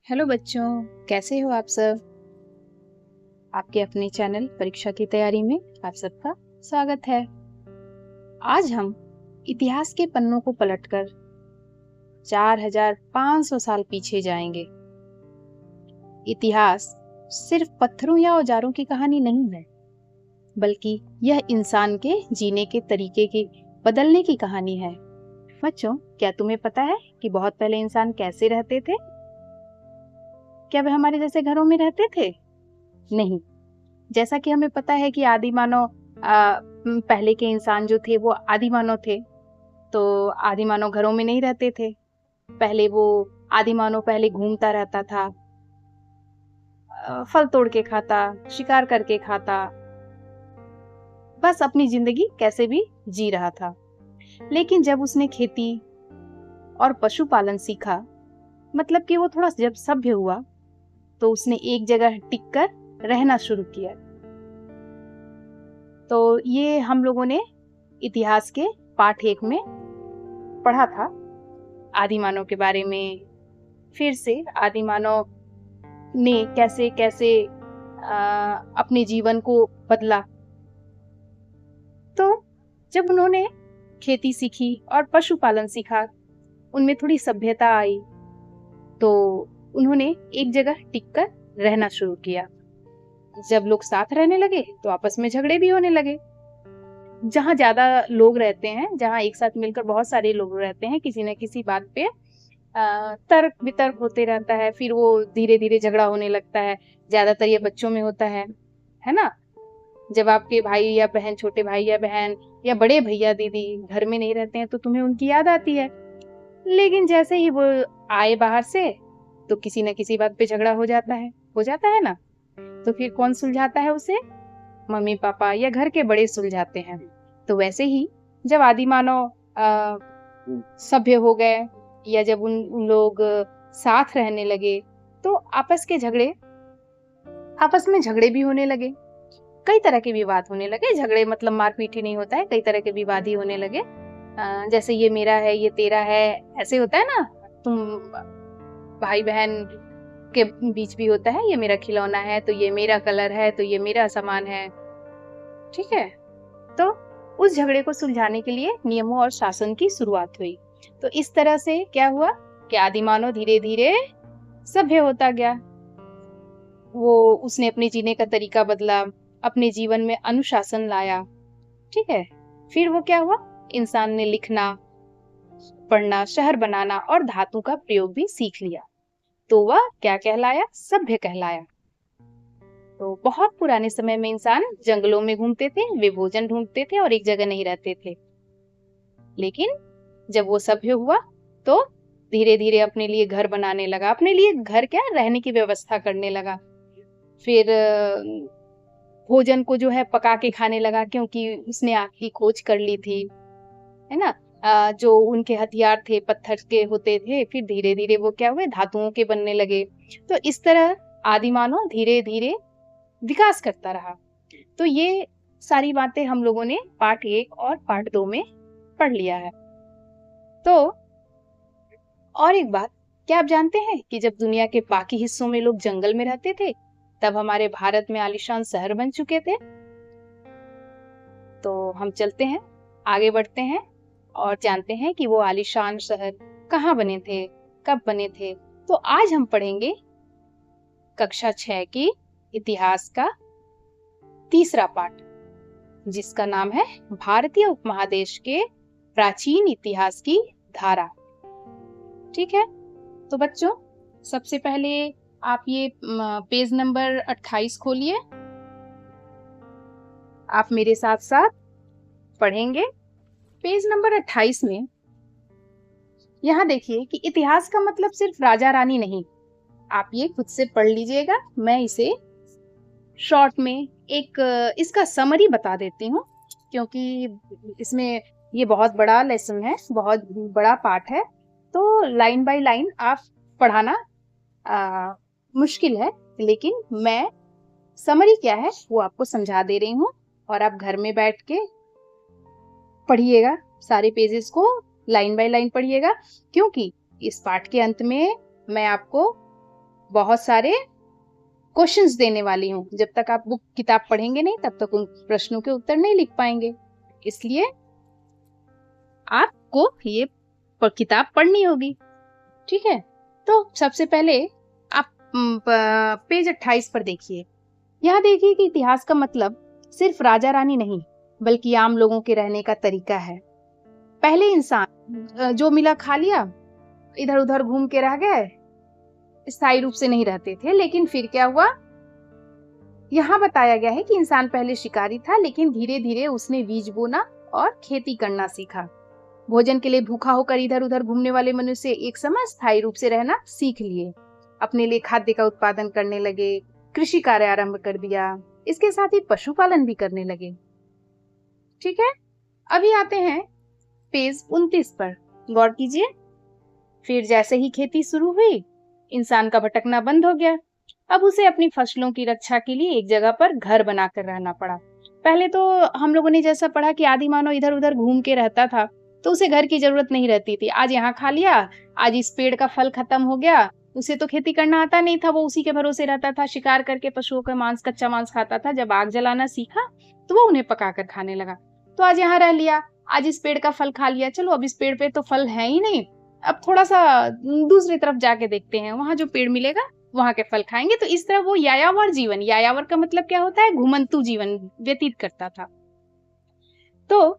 Hello बच्चों, कैसे हो आप सब। आपके अपने चैनल परीक्षा की तैयारी में आप सबका स्वागत है। आज हम इतिहास के पन्नों को पलटकर 4500 साल पीछे जाएंगे। इतिहास सिर्फ पत्थरों या औजारों की कहानी नहीं है, बल्कि यह इंसान के जीने के तरीके की बदलने की कहानी है। बच्चों, क्या तुम्हें पता है कि बहुत पहले इंसान कैसे रहते थे? क्या वे हमारे जैसे घरों में रहते थे? नहीं। जैसा कि हमें पता है कि आदि मानव पहले के इंसान जो थे वो आदि मानव थे, तो आदि मानव घरों में नहीं रहते थे। पहले वो आदि मानव पहले घूमता रहता था, फल तोड़ के खाता, शिकार करके खाता, बस अपनी जिंदगी कैसे भी जी रहा था। लेकिन जब उसने खेती और पशुपालन सीखा, मतलब कि वो थोड़ा जब सभ्य हुआ, तो उसने एक जगह टिककर रहना शुरू किया। तो ये हम लोगों ने इतिहास के पाठ 1 में पढ़ा था, आदि मानव के बारे में। फिर से आदि मानव ने कैसे कैसे अपने जीवन को बदला। तो जब उन्होंने खेती सीखी और पशुपालन सीखा, उनमें थोड़ी सभ्यता आई, तो उन्होंने एक जगह टिककर रहना शुरू किया। जब लोग साथ रहने लगे तो आपस में झगड़े भी होने लगे। जहाँ ज्यादा लोग रहते हैं, जहाँ एक साथ मिलकर बहुत सारे लोग रहते हैं, किसी न किसी बात पे तर्क वितर्क होते रहता है, फिर वो धीरे धीरे झगड़ा होने लगता है। ज्यादातर ये बच्चों में होता है ना। जब आपके भाई या बहन, छोटे भाई या बहन या बड़े भैया दीदी घर में नहीं रहते हैं तो तुम्हें उनकी याद आती है। लेकिन जैसे ही वो आए बाहर से, तो किसी न किसी बात पे झगड़ा हो जाता है ना। तो फिर कौन सुलझाता है उसे? मम्मी पापा या घर के बड़े सुलझाते हैं। तो वैसे ही जब आदि मानव सभ्य हो गए, या जब उन लोग साथ रहने लगे, तो आपस में झगड़े भी होने लगे। कई तरह के विवाद होने लगे। झगड़े मतलब मारपीट ही नहीं होता है, कई तरह के विवाद ही होने लगे। जैसे ये मेरा है, ये तेरा है, ऐसे होता है ना। तुम भाई बहन के बीच भी होता है, ये मेरा खिलौना है, तो ये मेरा कलर है, तो ये मेरा सामान है। ठीक है। तो उस झगड़े को सुलझाने के लिए नियमों और शासन की शुरुआत हुई। तो इस तरह से क्या हुआ कि आदिमानव धीरे धीरे सभ्य होता गया। उसने अपने जीने का तरीका बदला, अपने जीवन में अनुशासन लाया। ठीक है। फिर वो क्या हुआ, इंसान ने लिखना, पढ़ना, शहर बनाना और धातु का प्रयोग भी सीख लिया। तो वह क्या कहलाया? सभ्य कहलाया। तो बहुत पुराने समय में इंसान जंगलों में घूमते थे, वे भोजन ढूंढते थे और एक जगह नहीं रहते थे। लेकिन जब वो सभ्य हुआ, तो धीरे धीरे अपने लिए घर बनाने लगा, अपने लिए घर क्या, रहने की व्यवस्था करने लगा। फिर भोजन को जो है पका के खाने लगा, क्योंकि उसने आग की खोज कर ली थी, है ना। जो उनके हथियार थे पत्थर के होते थे, फिर धीरे धीरे वो क्या हुए, धातुओं के बनने लगे। तो इस तरह आदिमानव धीरे धीरे विकास करता रहा। तो ये सारी बातें हम लोगों ने पार्ट 1 और पार्ट 2 में पढ़ लिया है। तो और एक बात, क्या आप जानते हैं कि जब दुनिया के बाकी हिस्सों में लोग जंगल में रहते थे, तब हमारे भारत में आलीशान शहर बन चुके थे। तो हम चलते हैं, आगे बढ़ते हैं और जानते हैं कि वो आलीशान शहर कहाँ बने थे, कब बने थे। तो आज हम पढ़ेंगे कक्षा 6 की इतिहास का तीसरा पाठ, जिसका नाम है भारतीय उपमहादेश के प्राचीन इतिहास की धारा। ठीक है। तो बच्चों, सबसे पहले आप ये पेज नंबर 28 खोलिए। आप मेरे साथ साथ पढ़ेंगे। पेज नंबर 28 में यहाँ देखिए कि इतिहास का मतलब सिर्फ राजा रानी नहीं। आप ये खुद से पढ़ लीजिएगा, मैं इसे शॉर्ट में एक इसका समरी बता देती हूँ, क्योंकि इसमें ये बहुत बड़ा लेसन है, बहुत बड़ा पाठ है। तो लाइन बाय लाइन आप पढ़ाना मुश्किल है, लेकिन मैं समरी क्या है वो आपको समझा दे रही हूँ, और आप घर में बैठ के पढ़िएगा, सारे पेजेस को लाइन बाय लाइन पढ़िएगा, क्योंकि इस पाठ के अंत में मैं आपको बहुत सारे क्वेश्चंस देने वाली हूँ। जब तक आप बुक किताब पढ़ेंगे नहीं तब तक उन प्रश्नों के उत्तर नहीं लिख पाएंगे। इसलिए आपको ये किताब पढ़नी होगी। ठीक है, तो सबसे पहले आप पेज 28 पर देखिए। यहाँ देखिए कि इतिहास का मतलब सिर्फ राजा रानी नहीं बल्कि आम लोगों के रहने का तरीका है। पहले इंसान जो मिला खा लिया, इधर उधर घूम के रह गए, स्थायी रूप से नहीं रहते थे। लेकिन फिर क्या हुआ, यहाँ बताया गया है कि इंसान पहले शिकारी था लेकिन धीरे धीरे उसने बीज बोना और खेती करना सीखा। भोजन के लिए भूखा होकर इधर उधर घूमने वाले मनुष्य एक समय स्थायी रूप से रहना सीख लिए, अपने लिए खाद्य का उत्पादन करने लगे, कृषि कार्य आरंभ कर दिया, इसके साथ ही पशुपालन भी करने लगे। ठीक है, अभी आते हैं पेज 29 पर, गौर कीजिए। फिर जैसे ही खेती शुरू हुई, इंसान का भटकना बंद हो गया। अब उसे अपनी फसलों की रक्षा के लिए एक जगह पर घर बनाकर रहना पड़ा। पहले तो हम लोगों ने जैसा पढ़ा कि आदि मानव इधर उधर घूम के रहता था, तो उसे घर की जरूरत नहीं रहती थी। आज यहाँ खा लिया, आज इस पेड़ का फल खत्म हो गया, उसे तो खेती करना आता नहीं था, वो उसी के भरोसे रहता था, शिकार करके पशुओं का मांस, कच्चा मांस खाता था। जब आग जलाना सीखा तो वो उन्हें पकाकर खाने लगा। तो आज यहाँ रह लिया, आज इस पेड़ का फल खा लिया, चलो अब इस पेड़ पे तो फल है ही नहीं, अब थोड़ा सा दूसरी तरफ जाके देखते हैं, वहां जो पेड़ मिलेगा वहां के फल खाएंगे। तो इस तरह वो यायावर जीवन, यायावर का मतलब क्या होता है, घुमंतु जीवन व्यतीत करता था। तो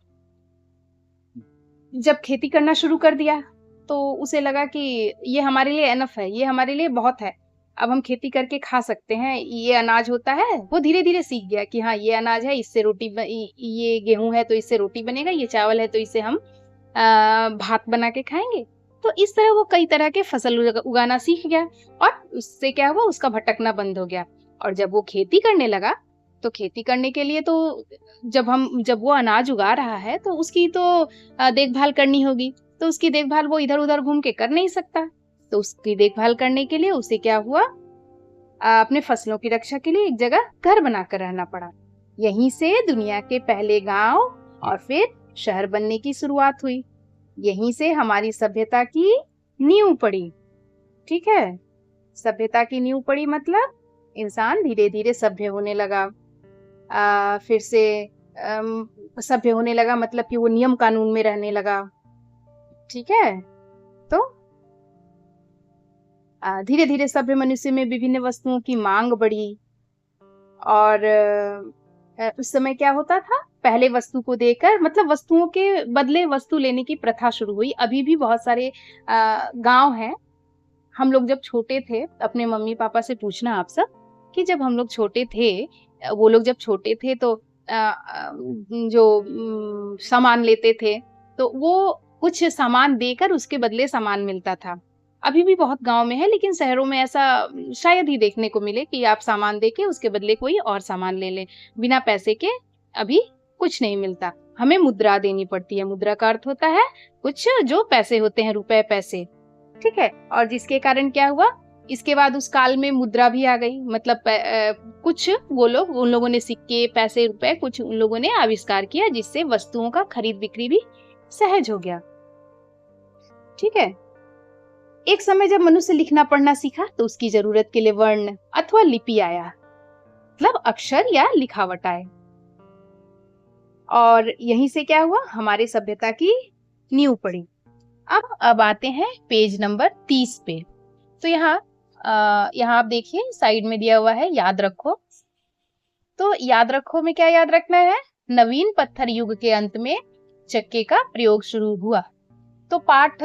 जब खेती करना शुरू कर दिया तो उसे लगा कि ये हमारे लिए एनफ है, ये हमारे लिए बहुत है, अब हम खेती करके खा सकते हैं, ये अनाज होता है। वो धीरे धीरे सीख गया कि हाँ ये अनाज है, इससे ये गेहूं है तो इससे रोटी बनेगा, ये चावल है तो इससे हम भात बना के खाएंगे। तो इस तरह वो कई तरह के फसल उगाना सीख गया और उससे क्या हुआ, उसका भटकना बंद हो गया। और जब वो खेती करने लगा तो खेती करने के लिए तो जब वो अनाज उगा रहा है तो उसकी तो देखभाल करनी होगी। तो उसकी देखभाल वो इधर उधर घूम के कर नहीं सकता। तो उसकी देखभाल करने के लिए उसे क्या हुआ, अपने फसलों की रक्षा के लिए एक जगह घर बनाकर रहना पड़ा। यहीं से दुनिया के पहले गांव और फिर शहर बनने की शुरुआत हुई। यहीं से हमारी सभ्यता की नींव पड़ी। ठीक है, सभ्यता की नींव पड़ी मतलब इंसान धीरे धीरे सभ्य होने लगा। फिर से सभ्य होने लगा मतलब कि वो नियम कानून में रहने लगा। ठीक है, तो धीरे धीरे सभ्य मनुष्य में विभिन्न वस्तुओं की मांग बढ़ी। और उस समय क्या होता था, पहले वस्तु को देकर मतलब वस्तुओं के बदले वस्तु लेने की प्रथा शुरू हुई। अभी भी बहुत सारे गांव हैं। हम लोग जब छोटे थे, अपने मम्मी पापा से पूछना आप सब कि जब हम लोग छोटे थे, वो लोग जब छोटे थे तो जो सामान लेते थे तो वो कुछ सामान देकर उसके बदले सामान मिलता था। अभी भी बहुत गांव में है, लेकिन शहरों में ऐसा शायद ही देखने को मिले कि आप सामान देके उसके बदले कोई और सामान ले लें। बिना पैसे के अभी कुछ नहीं मिलता, हमें मुद्रा देनी पड़ती है। मुद्रा का अर्थ होता है कुछ जो पैसे होते हैं, रुपए पैसे। ठीक है, और जिसके कारण क्या हुआ, इसके बाद उस काल में मुद्रा भी आ गई। मतलब कुछ उन लोगों ने सिक्के, पैसे, रुपए कुछ उन लोगों ने आविष्कार किया जिससे वस्तुओं का खरीद बिक्री भी सहज हो गया। ठीक है, एक समय जब मनुष्य लिखना पढ़ना सीखा तो उसकी जरूरत के लिए वर्ण अथवा लिपि आया, मतलब अक्षर या लिखावट आए। और यहीं से क्या हुआ, हमारी सभ्यता की नींव पड़ी। अब आते हैं पेज नंबर 30 पे। तो यहाँ आप देखिए साइड में दिया हुआ है याद रखो। तो याद रखो में क्या याद रखना है, नवीन पत्थर युग के अंत में चक्के का प्रयोग शुरू हुआ। तो पाठ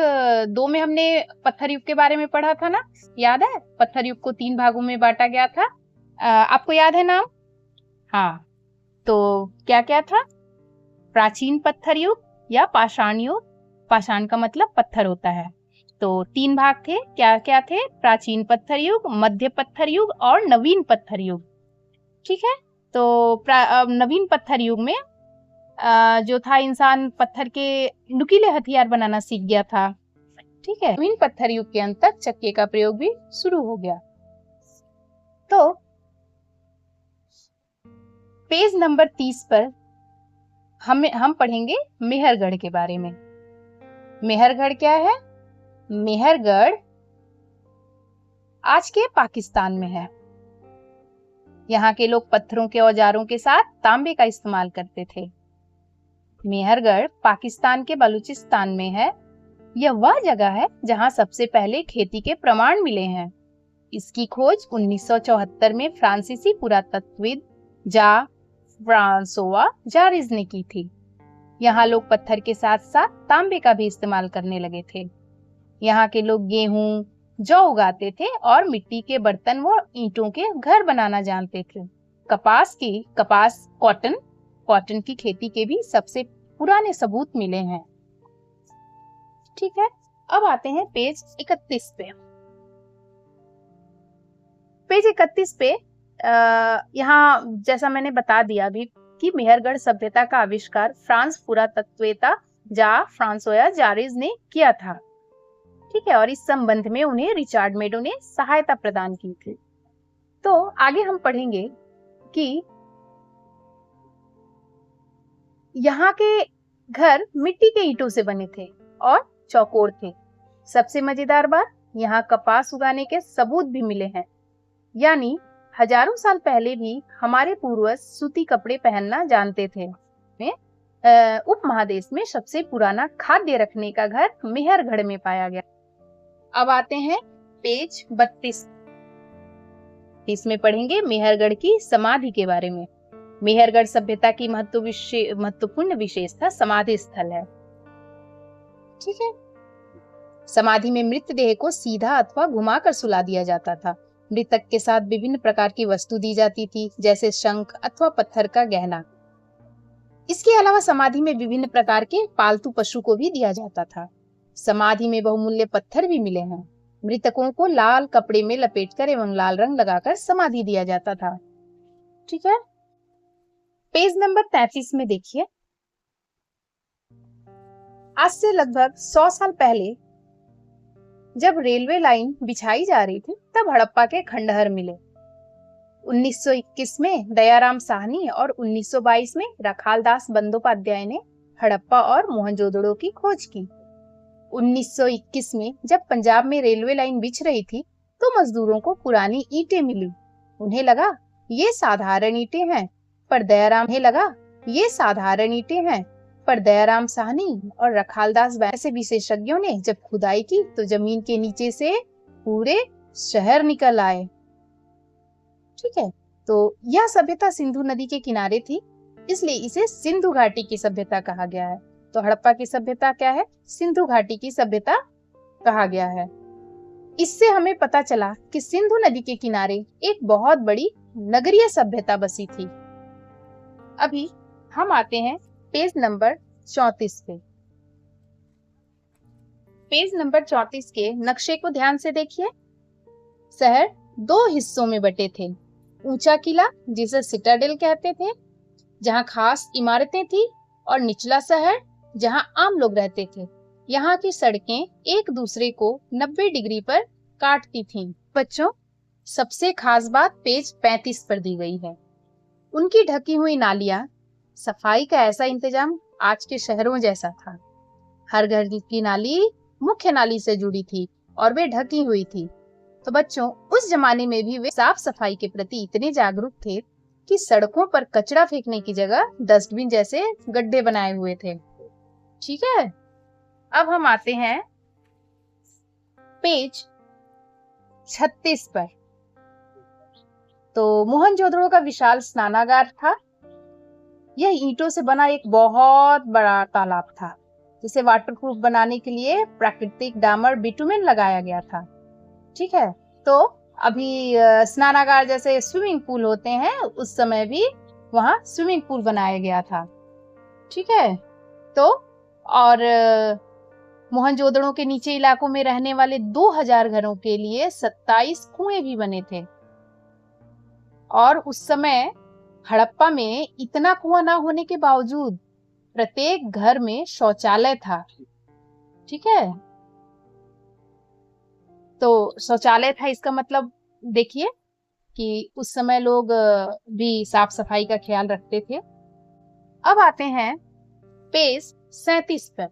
2 में हमने पत्थर युग के बारे में पढ़ा था ना, याद है? पत्थर युग को 3 भागों में बांटा गया था। आपको याद है नाम? हाँ, तो क्या क्या था, प्राचीन पत्थर युग या पाषाण युग। पाषाण का मतलब पत्थर होता है। तो 3 भाग थे, क्या क्या थे, प्राचीन पत्थर युग, मध्य पत्थर युग और नवीन पत्थर युग। ठीक है, तो नवीन पत्थर युग में जो था, इंसान पत्थर के नुकीले हथियार बनाना सीख गया था। ठीक है, नवीन पत्थर युग के अंत तक चक्के का प्रयोग भी शुरू हो गया। तो पेज नंबर 30 पर हम पढ़ेंगे मेहरगढ़ के बारे में। मेहरगढ़ क्या है? मेहरगढ़ आज के पाकिस्तान में है। यहाँ के लोग पत्थरों के औजारों के साथ तांबे का इस्तेमाल करते थे। मेहरगढ़ पाकिस्तान के बलूचिस्तान में है। यह वह जगह है जहाँ सबसे पहले खेती के प्रमाण मिले हैं। इसकी खोज 1974 में फ्रांसीसी पुरातत्वविद जा फ्रांसोआ जारिज ने की थी। यहाँ लोग पत्थर के साथ साथ तांबे का भी इस्तेमाल करने लगे थे। यहाँ के लोग गेहूं, जौ उगाते थे और मिट्टी के बर्तन व ईंटों के घर बनाना जानते थे। कॉटन की खेती के भी सबसे पुराने सबूत मिले हैं। ठीक है, अब आते हैं पेज 31 पे। पेज 31 पे यहाँ जैसा मैंने बता दिया अभी कि मेहरगढ़ सभ्यता का आविष्कार फ्रांस पुरातत्ववेत्ता जा फ्रांसोया जारिज ने किया था। ठीक है, और इस संबंध में उन्हें रिचार्ड मेडो ने सहायता प्रदान की थी। तो आगे हम पढ़ेंगे कि यहाँ के घर मिट्टी के ईंटों से बने थे और चौकोर थे। सबसे मजेदार बात, यहाँ कपास उगाने के सबूत भी मिले हैं। यानी हजारों साल पहले भी हमारे पूर्वज सूती कपड़े पहनना जानते थे। उपमहादेश में सबसे पुराना खाद्य रखने का घर मेहरगढ़ में पाया गया। अब आते हैं पेज 32। इसमें पढ़ेंगे मेहरगढ़ की समाधि के बारे में। मेहरगढ़ सभ्यता की महत्वपूर्ण विशेषता समाधि स्थल है। ठीक है, समाधि में मृतदेह को सीधा अथवा घुमाकर सुला दिया जाता था। मृतक के साथ विभिन्न प्रकार की वस्तु दी जाती थी, जैसे शंख अथवा पत्थर का गहना। इसके अलावा समाधि में विभिन्न प्रकार के पालतू पशु को भी दिया जाता था। समाधि में बहुमूल्य पत्थर भी मिले हैं। मृतकों को लाल कपड़े में लपेटकर एवं लाल रंग लगाकर समाधि दिया जाता था। ठीक है, पेज नंबर 33 में देखिए। आज से लगभग 100 साल पहले जब रेलवे लाइन बिछाई जा रही थी, तब हड़प्पा के खंडहर मिले। 1921 में दयाराम साहनी और 1922 में रखालदास बंदोपाध्याय ने हड़प्पा और मोहनजोदड़ो की खोज की। 1921 में जब पंजाब में रेलवे लाइन बिछ रही थी, तो मजदूरों को पुरानी ईंटें मिली। उन्हें लगा ये साधारण ईंटें हैं, पर दयाराम साहनी और रखालदास जैसे विशेषज्ञों ने जब खुदाई की तो जमीन के नीचे से पूरे शहर निकल आए। ठीक है, तो यह सभ्यता सिंधु नदी के किनारे थी, इसलिए इसे सिंधु घाटी की सभ्यता कहा गया है। तो हड़प्पा की सभ्यता क्या है? सिंधु घाटी की सभ्यता कहा गया है। इससे हमें पता चला कि सिंधु नदी के किनारे एक बहुत बड़ी नगरीय सभ्यता बसी थी। अभी हम आते हैं पेज नंबर 34 पे। पेज नंबर 34 के नक्शे को ध्यान से देखिए। शहर 2 हिस्सों में बटे थे। ऊंचा किला, जिसे सिटाडेल कहते थे, जहां खास इमारतें थी, और निचला शहर जहां आम लोग रहते थे। यहाँ की सड़कें एक दूसरे को 90 डिग्री पर काटती थीं। बच्चों, सबसे खास बात पेज 35 पर दी गई है। उनकी ढकी हुई नालियां, सफाई का ऐसा इंतजाम आज के शहरों जैसा था। हर घर की नाली मुख्य नाली से जुड़ी थी और वे ढकी हुई थी। तो बच्चों, उस जमाने में भी वे साफ सफाई के प्रति इतने जागरूक थे कि सड़कों पर कचरा फेंकने की जगह डस्टबिन जैसे गड्ढे बनाए हुए थे। ठीक है, अब हम आते हैं पेज 36 पर। तो मोहनजोदड़ो का विशाल स्नानागार था। यह ईंटों से बना एक बहुत बड़ा तालाब था, जिसे वाटरप्रूफ बनाने के लिए प्राकृतिक डामर बिटुमेन लगाया गया था। ठीक है, तो अभी स्नानागार जैसे स्विमिंग पूल होते हैं, उस समय भी वहां स्विमिंग पूल बनाया गया था। ठीक है, तो और मोहनजोदड़ो के नीचे इलाकों में रहने वाले 2000 घरों के लिए 27 कुएं भी बने थे। और उस समय हड़प्पा में इतना कुआं ना होने के बावजूद प्रत्येक घर में शौचालय था। ठीक है, तो शौचालय था, इसका मतलब देखिए कि उस समय लोग भी साफ सफाई का ख्याल रखते थे। अब आते हैं पेज 37 पर।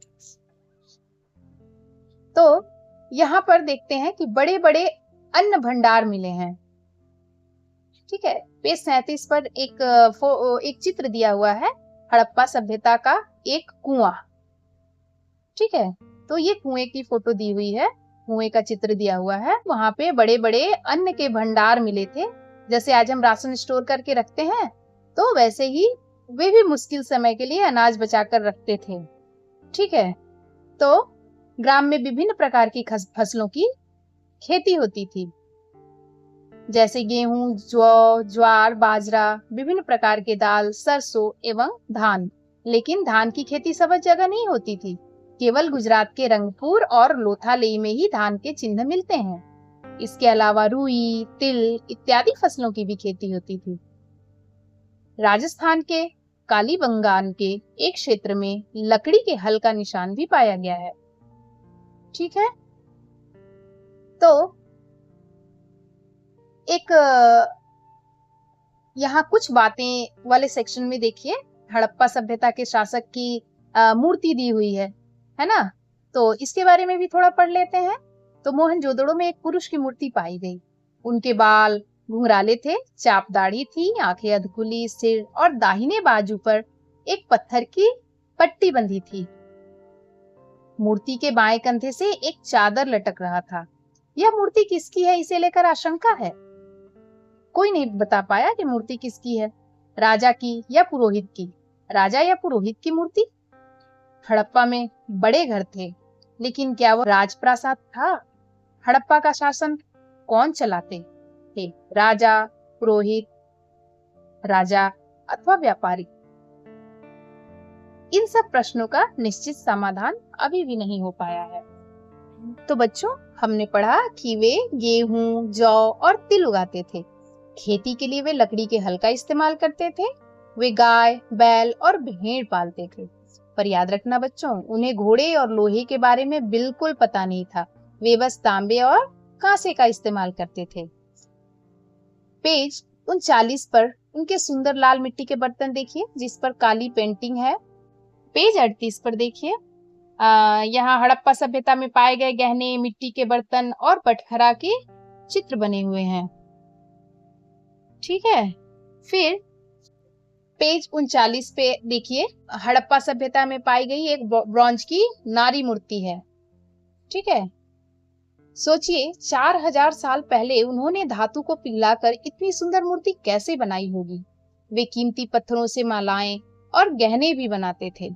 तो यहाँ पर देखते हैं कि बड़े बड़े अन्न भंडार मिले हैं। ठीक है, पेज 37 पर एक चित्र दिया हुआ है, हड़प्पा सभ्यता का एक कुआं। ठीक है, तो ये कुएं की फोटो दी हुई है, कुएं का चित्र दिया हुआ है। वहां पे बड़े बड़े अन्न के भंडार मिले थे, जैसे आज हम राशन स्टोर करके रखते हैं, तो वैसे ही वे भी मुश्किल समय के लिए अनाज बचाकर रखते थे। ठीक है, तो ग्राम में विभिन्न प्रकार की फसलों की खेती होती थी, जैसे गेहूं, जौ, ज्वार, बाजरा, विभिन्न प्रकार के दाल, सरसों एवं धान। लेकिन धान की खेती सब जगह नहीं होती थी, केवल गुजरात के रंगपुर और लोथालेई में ही धान के चिन्ह मिलते हैं। इसके अलावा रुई, तिल इत्यादि फसलों की भी खेती होती थी। राजस्थान के कालीबंगान के एक क्षेत्र में लकड़ी के हल का निशान भी पाया गया है। ठीक है, तो एक यहाँ कुछ बातें वाले सेक्शन में देखिए, हड़प्पा सभ्यता के शासक की मूर्ति दी हुई है ना? तो इसके बारे में भी थोड़ा पढ़ लेते हैं। तो मोहनजोदड़ो में एक पुरुष की मूर्ति पाई गई। उनके बाल घुंघराले थे, चाप दाढ़ी थी, आंखें अधकुली, सिर और दाहिने बाजू पर एक पत्थर की पट्टी बंधी थी। मूर्ति के बाएं कंधे से एक चादर लटक रहा था। यह मूर्ति किसकी है, इसे लेकर आशंका है। कोई नहीं बता पाया कि मूर्ति किसकी है, राजा की या पुरोहित की। राजा या पुरोहित की मूर्ति। हड़प्पा में बड़े घर थे, लेकिन क्या वो राजप्रासाद था? हड़प्पा का शासन कौन चलाते थे, राजा, पुरोहित, राजा अथवा व्यापारी? इन सब प्रश्नों का निश्चित समाधान अभी भी नहीं हो पाया है। तो बच्चों, हमने पढ़ा कि वे गेहूं, जौ और तिल उगाते थे। खेती के लिए वे लकड़ी के हल का इस्तेमाल करते थे। वे गाय, बैल और भेड़ पालते थे। पर याद रखना बच्चों, उन्हें घोड़े और लोहे के बारे में बिल्कुल पता नहीं था। वे बस तांबे और कांसे का इस्तेमाल करते थे। पेज 39 पर उनके सुंदर लाल मिट्टी के बर्तन देखिए, जिस पर काली पेंटिंग है। पेज 38 पर देखिए, यहाँ हड़प्पा सभ्यता में पाए गए गहने, मिट्टी के बर्तन और बटखरा के चित्र बने हुए हैं। ठीक है, फिर पेज 39 पे देखिए, हड़प्पा सभ्यता में पाई गई एक ब्रॉन्ज की नारी मूर्ति है। ठीक है, सोचिए 4000 साल पहले उन्होंने धातु को पिघलाकर इतनी सुंदर मूर्ति कैसे बनाई होगी। वे कीमती पत्थरों से मालाएं और गहने भी बनाते थे।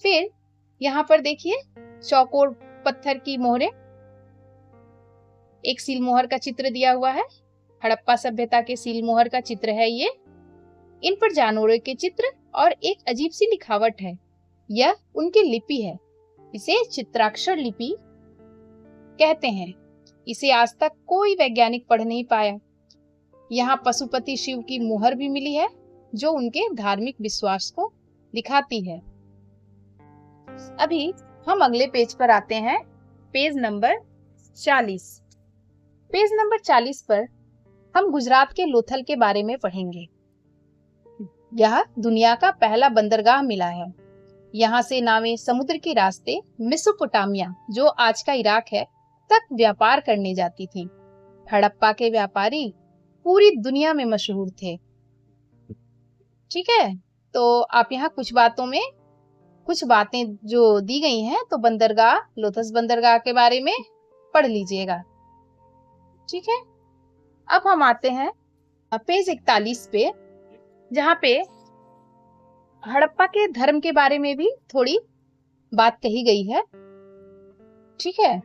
फिर यहाँ पर देखिए, चौकोर पत्थर की मोहरें, एक सीलमोहर का चित्र दिया हुआ है। हड़प्पा सभ्यता के सीलमोहर का चित्र है ये। इन पर जानवरों के चित्र और एक अजीब सी लिखावट है। यह उनकी लिपि है। इसे चित्राक्षर लिपि कहते हैं। इसे आज तक कोई वैज्ञानिक पढ़ नहीं पाया। यहाँ पशुपति शिव की मुहर भी मिली है, जो उनके धार्मिक विश्वास को दिखाती है। अभी हम अगले पेज पर आते हैं, पेज नंबर 40। पेज नंबर 40 पर हम गुजरात के लोथल के बारे में पढ़ेंगे। यह दुनिया का पहला बंदरगाह मिला है। यहाँ से नावें समुद्र के रास्ते मेसोपोटामिया, जो आज का इराक है, तक व्यापार करने जाती थी। हड़प्पा के व्यापारी पूरी दुनिया में मशहूर थे। ठीक है, तो आप यहाँ कुछ बातें जो दी गई हैं, तो बंदरगाह, लोथस बंदरगाह के बारे में पढ़ लीजिएगा। ठीक है, अब हम आते हैं पेज 41 पे, जहाँ पे हड़प्पा के धर्म के बारे में भी थोड़ी बात कही गई है। ठीक है,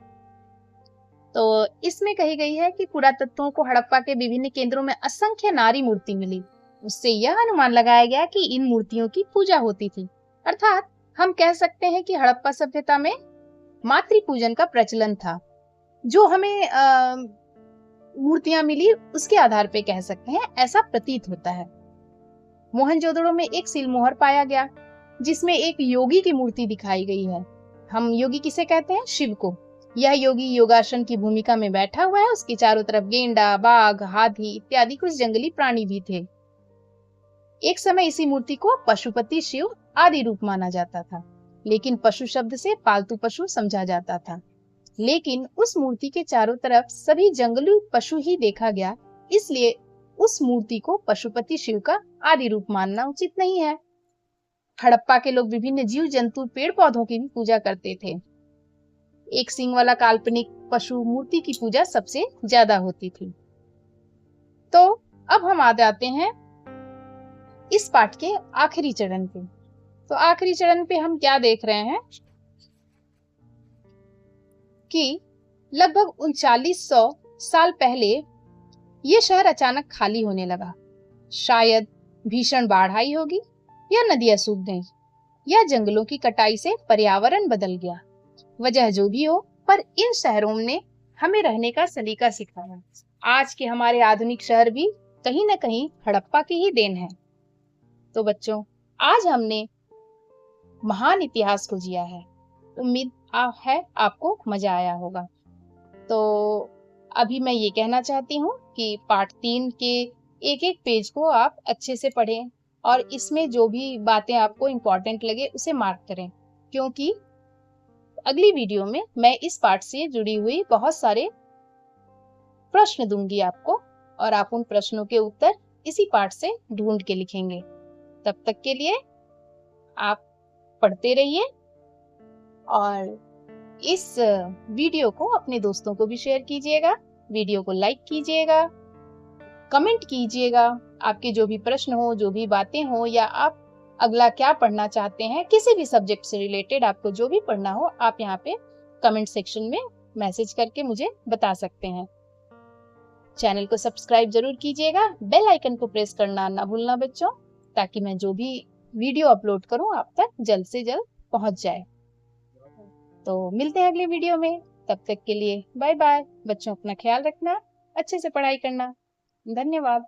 तो इसमें कही गई है कि पुरातत्वों को हड़प्पा के विभिन्न केंद्रों में असंख्य नारी मूर्ति मिली। उससे यह अनुमान लगाया गया कि इन मूर्तियों की पूजा होती थी। अर्थात हम कह सकते हैं कि हड़प्पा सभ्यता में मातृ पूजन का प्रचलन था। जो हमें मूर्तियां मिली उसके आधार पे कह सकते हैं, ऐसा प्रतीत होता है। मोहनजोदड़ो में एक सीलमोहर पाया गया, जिसमें एक योगी की मूर्ति दिखाई गई है। हम योगी किसे कहते हैं? शिव को। यह योगी योगासन की भूमिका में बैठा हुआ है। उसके चारों तरफ गेंडा, बाघ, हाथी इत्यादि कुछ जंगली प्राणी भी थे। एक समय इसी मूर्ति को पशुपति शिव आदि रूप माना जाता था, लेकिन पशु शब्द से पालतू पशु समझा जाता था। लेकिन उस मूर्ति के चारों तरफ सभी जंगली पशु ही देखा गया, इसलिए उस मूर्ति को पशुपति शिव का आदि रूप मानना उचित नहीं है। हड़प्पा के लोग विभिन्न जीव जंतु पेड़ पौधों की भी पूजा करते थे। एक सींग वाला काल्पनिक पशु मूर्ति की पूजा सबसे ज्यादा होती थी। तो अब हम आ जाते हैं इस पाठ के आखिरी चरण पे। तो आखिरी चरण पे हम क्या देख रहे हैं कि लगभग 3900 साल पहले ये शहर अचानक खाली होने लगा। शायद भीषण बाढ़ आई होगी, या नदियां सूख गईं, या जंगलों की कटाई से पर्यावरण बदल गया। वजह जो भी हो, पर इन शहरों ने हमें रहने का सलीका सिखाया। आज के हमारे आधुनिक शहर भी कहीं न कहीं हड़प्पा की ही देन है। तो बच्चों, आज हमने महान इतिहास को जिया है। उम्मीद है आपको मजा आया होगा। तो अभी मैं ये कहना चाहती हूँ कि पार्ट 3 के एक एक पेज को आप अच्छे से पढ़ें और इसमें जो भी बातें आपको इम्पोर्टेंट लगे उसे मार्क करें, क्योंकि अगली वीडियो में मैं इस पार्ट से जुड़ी हुई बहुत सारे प्रश्न दूंगी आपको, और आप उन प्रश्नों के उत्तर इसी पार्ट से ढूंढ के लिखेंगे। तब तक के लिए आप पढ़ते रहिए और इस वीडियो को अपने दोस्तों को भी शेयर कीजिएगा, वीडियो को लाइक कीजिएगा, कमेंट कीजिएगा। आपके जो भी प्रश्न हो, जो भी बातें हो, या आप अगला क्या पढ़ना चाहते हैं, किसी भी सब्जेक्ट से रिलेटेड आपको जो भी पढ़ना हो, आप यहाँ पे कमेंट सेक्शन में मैसेज करके मुझे बता सकते हैं। चैनल को सब्सक्राइब जरूर कीजिएगा, बेल आइकन को प्रेस करना ना भूलना बच्चों, ताकि मैं जो भी वीडियो अपलोड करूं आप तक जल्द से जल्द पहुंच जाए। तो मिलते हैं अगले वीडियो में, तब तक के लिए बाय बाय। बच्चों अपना ख्याल रखना, अच्छे से पढ़ाई करना। धन्यवाद।